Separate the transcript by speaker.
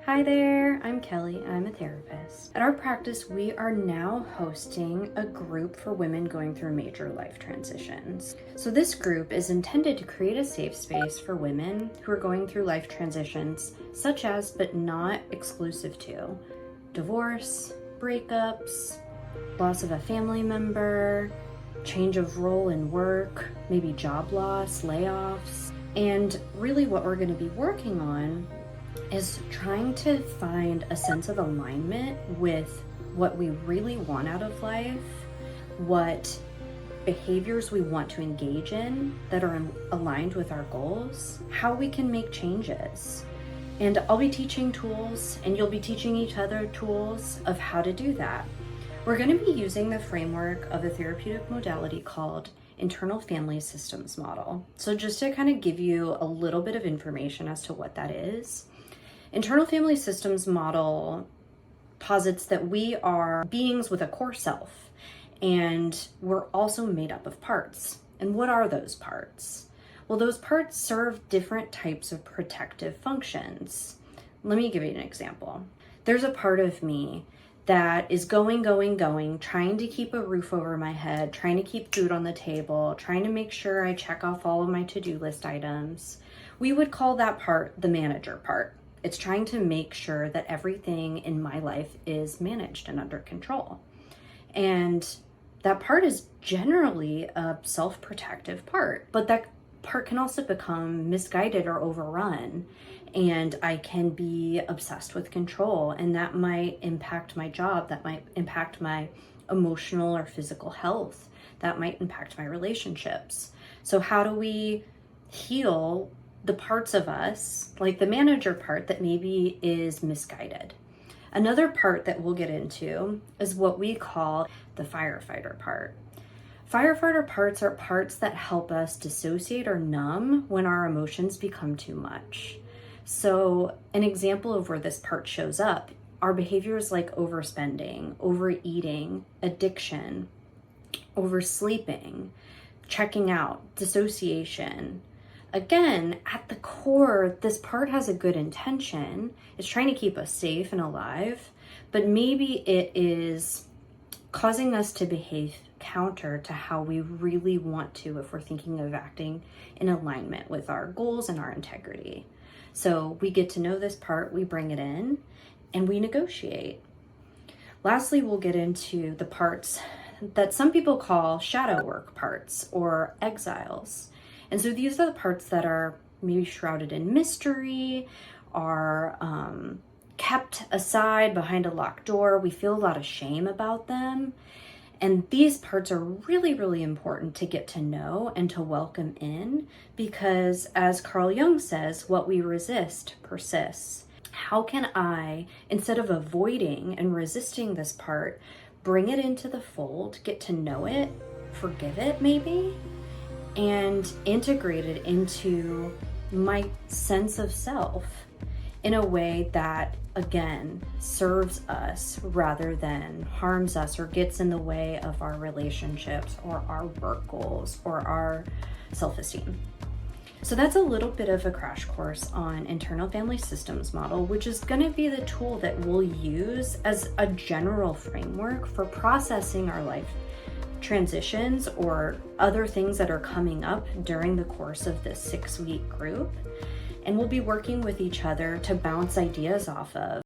Speaker 1: Hi there, I'm Kelly. I'm a therapist. At our practice, we are now hosting a group for women going through major life transitions. So this group is intended to create a safe space for women who are going through life transitions, such as, but not exclusive to, divorce, breakups, loss of a family member, change of role in work, maybe job loss, layoffs. And really what we're going to be working on is trying to find a sense of alignment with what we really want out of life, what behaviors we want to engage in that are aligned with our goals, how we can make changes. And I'll be teaching tools, and you'll be teaching each other tools of how to do that. We're going to be using the framework of a therapeutic modality called internal family systems model. So just to kind of give you a little bit of information as to what that is, internal family systems model posits that we are beings with a core self, and we're also made up of parts. And what are those parts? Well, those parts serve different types of protective functions. Let me give you an example. There's a part of me that is going, trying to keep a roof over my head, trying to keep food on the table, trying to make sure I check off all of my to-do list items. We would call that part the manager part. It's trying to make sure that everything in my life is managed and under control. And that part is generally a self-protective part, but that part can also become misguided or overrun. And I can be obsessed with control, and that might impact my job, that might impact my emotional or physical health, that might impact my relationships. So how do we heal the parts of us, like the manager part, that maybe is misguided? Another part that we'll get into is what we call the firefighter part. Firefighter parts are parts that help us dissociate or numb when our emotions become too much. So an example of where this part shows up are behaviors like overspending, overeating, addiction, oversleeping, checking out, dissociation. Again, at the core, this part has a good intention. It's trying to keep us safe and alive, but maybe it is causing us to behave counter to how we really want to if we're thinking of acting in alignment with our goals and our integrity. So we get to know this part, we bring it in, and we negotiate. Lastly, we'll get into the parts that some people call shadow work parts or exiles. And so these are the parts that are maybe shrouded in mystery, are kept aside behind a locked door. We feel a lot of shame about them. And these parts are really, really important to get to know and to welcome in, because as Carl Jung says, what we resist persists. How can I, instead of avoiding and resisting this part, bring it into the fold, get to know it, forgive it maybe, and integrate it into my sense of self in a way that, again, serves us rather than harms us or gets in the way of our relationships or our work goals or our self-esteem. So that's a little bit of a crash course on internal family systems model, which is going to be the tool that we'll use as a general framework for processing our life transitions or other things that are coming up during the course of this 6-week group. And we'll be working with each other to bounce ideas off of.